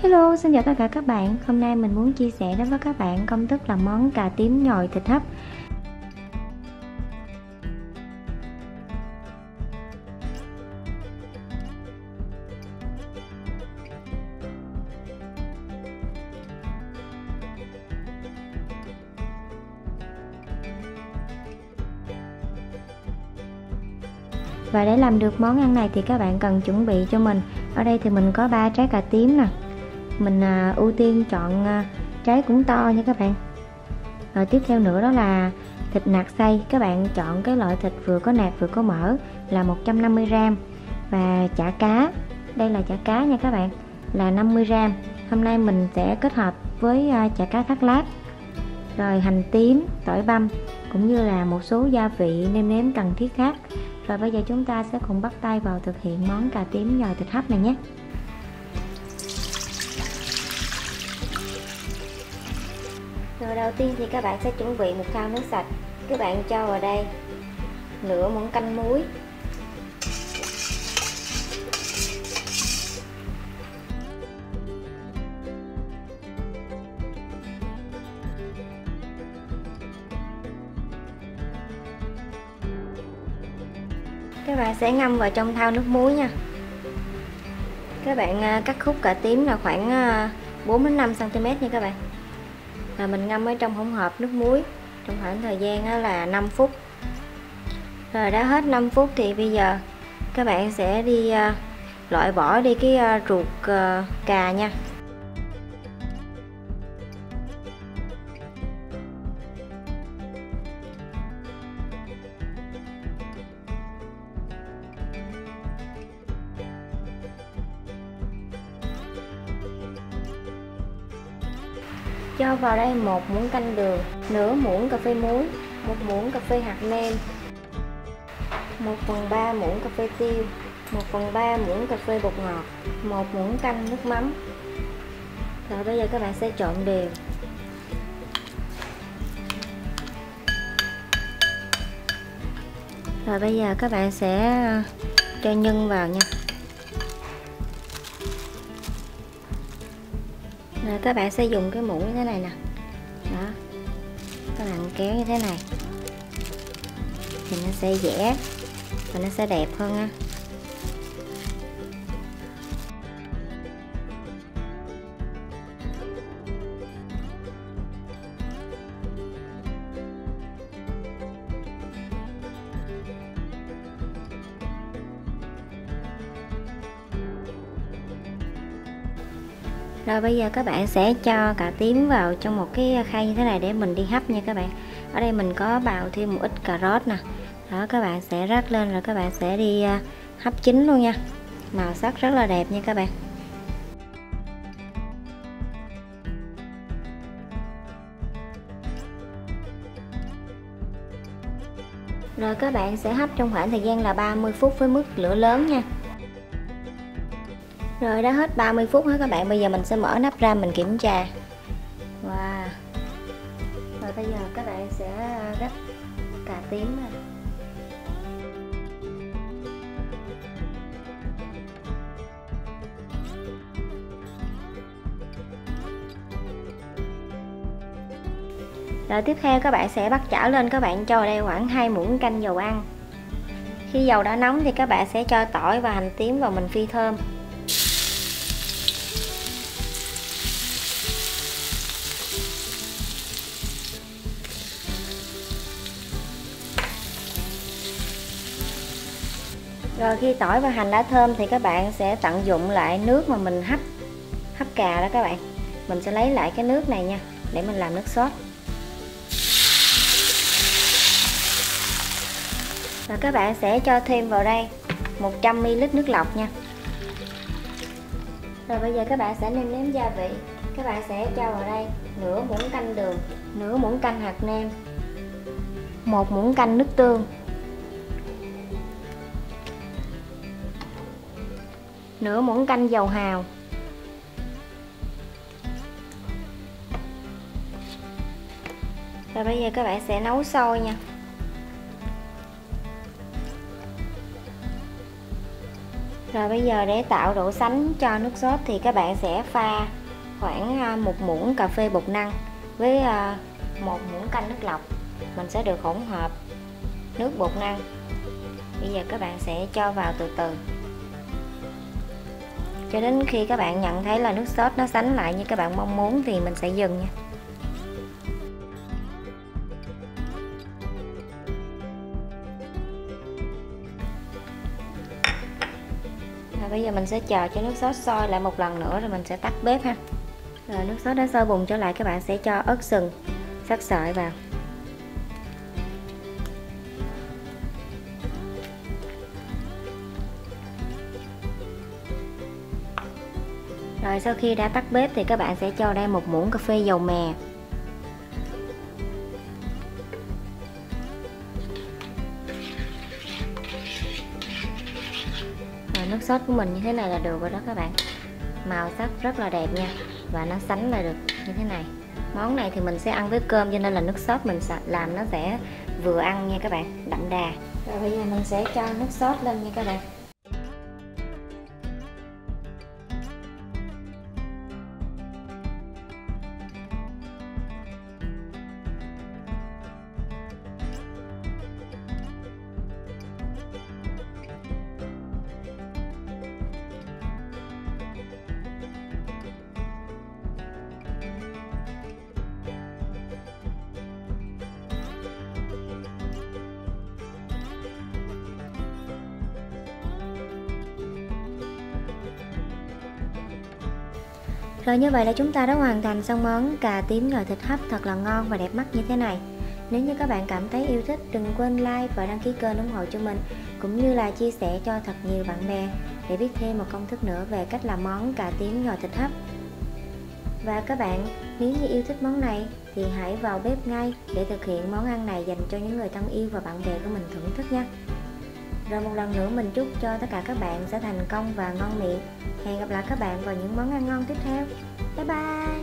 Hello, xin chào tất cả các bạn. Hôm nay mình muốn chia sẻ đến với các bạn công thức làm món cà tím nhồi thịt hấp. Và để làm được món ăn này thì các bạn cần chuẩn bị cho mình. Ở đây thì mình có 3 trái cà tím nè. Mình ưu tiên chọn trái cũng to nha các bạn. Rồi tiếp theo nữa đó là thịt nạc xay. Các bạn chọn cái loại thịt vừa có nạc vừa có mỡ là 150g. Và chả cá, đây là chả cá nha các bạn, là 50g. Hôm nay mình sẽ kết hợp với chả cá thác lát. Rồi hành tím, tỏi băm cũng như là một số gia vị nêm nếm cần thiết khác. Rồi bây giờ chúng ta sẽ cùng bắt tay vào thực hiện món cà tím nhồi thịt hấp này nhé. Rồi đầu tiên thì các bạn sẽ chuẩn bị một thau nước sạch. Các bạn cho vào đây nửa muỗng canh muối, các bạn sẽ ngâm vào trong thau nước muối nha. Các bạn cắt khúc cà tím là khoảng 4 đến 5 cm nha các bạn. Và mình ngâm ở trong hỗn hợp nước muối trong khoảng thời gian là 5 phút. Rồi đã hết 5 phút thì bây giờ các bạn sẽ đi loại bỏ đi cái ruột cà nha. Cho vào đây 1 muỗng canh đường, nửa muỗng cà phê muối, 1 muỗng cà phê hạt nêm, 1/3 muỗng cà phê tiêu, 1/3 muỗng cà phê bột ngọt, 1 muỗng canh nước mắm. Rồi bây giờ các bạn sẽ trộn đều. Rồi bây giờ các bạn sẽ cho nhân vào nha. Rồi các bạn sẽ dùng cái muỗng như thế này nè. Đó. Các bạn kéo như thế này thì nó sẽ dẻ và nó sẽ đẹp hơn nha. Rồi bây giờ các bạn sẽ cho cà tím vào trong một cái khay như thế này để mình đi hấp nha các bạn. Ở đây mình có bào thêm một ít cà rốt nè. Đó, các bạn sẽ rắc lên rồi các bạn sẽ đi hấp chín luôn nha. Màu sắc rất là đẹp nha các bạn. Rồi các bạn sẽ hấp trong khoảng thời gian là 30 phút với mức lửa lớn nha. Rồi đã hết 30 phút hết các bạn. Bây giờ mình sẽ mở nắp ra mình kiểm tra. Wow. Rồi bây giờ các bạn sẽ rắc cà tím này. Rồi tiếp theo các bạn sẽ bắt chảo lên, các bạn cho vào đây khoảng 2 muỗng canh dầu ăn. Khi dầu đã nóng thì các bạn sẽ cho tỏi và hành tím vào mình phi thơm. Rồi khi tỏi và hành đã thơm thì các bạn sẽ tận dụng lại nước mà mình hấp cà đó các bạn. Mình sẽ lấy lại cái nước này nha để mình làm nước sốt. Rồi các bạn sẽ cho thêm vào đây 100ml nước lọc nha. Rồi bây giờ các bạn sẽ nêm nếm gia vị. Các bạn sẽ cho vào đây nửa muỗng canh đường, nửa muỗng canh hạt nêm, 1 muỗng canh nước tương, nửa muỗng canh dầu hào, rồi bây giờ các bạn sẽ nấu sôi nha. Rồi bây giờ để tạo độ sánh cho nước sốt thì các bạn sẽ pha khoảng 1 muỗng cà phê bột năng với 1 muỗng canh nước lọc. Mình sẽ được hỗn hợp nước bột năng. Bây giờ các bạn sẽ cho vào từ từ cho đến khi các bạn nhận thấy là nước sốt nó sánh lại như các bạn mong muốn thì mình sẽ dừng nha. Rồi bây giờ mình sẽ chờ cho nước sốt sôi lại một lần nữa rồi mình sẽ tắt bếp ha. Rồi nước sốt đã sôi bùng trở lại, các bạn sẽ cho ớt sừng xắt sợi vào. Rồi sau khi đã tắt bếp thì các bạn sẽ cho đây 1 muỗng cà phê dầu mè. Rồi nước sốt của mình như thế này là được rồi đó các bạn. Màu sắc rất là đẹp nha, và nó sánh lại được như thế này. Món này thì mình sẽ ăn với cơm cho nên là nước sốt mình làm nó sẽ vừa ăn nha các bạn, đậm đà. Rồi bây giờ mình sẽ cho nước sốt lên nha các bạn. Rồi như vậy là chúng ta đã hoàn thành xong món cà tím nhồi thịt hấp thật là ngon và đẹp mắt như thế này. Nếu như các bạn cảm thấy yêu thích, đừng quên like và đăng ký kênh ủng hộ cho mình, cũng như là chia sẻ cho thật nhiều bạn bè để biết thêm một công thức nữa về cách làm món cà tím nhồi thịt hấp. Và các bạn, nếu như yêu thích món này thì hãy vào bếp ngay để thực hiện món ăn này dành cho những người thân yêu và bạn bè của mình thưởng thức nha. Rồi một lần nữa mình chúc cho tất cả các bạn sẽ thành công và ngon miệng. Hẹn gặp lại các bạn vào những món ăn ngon tiếp theo. Bye bye.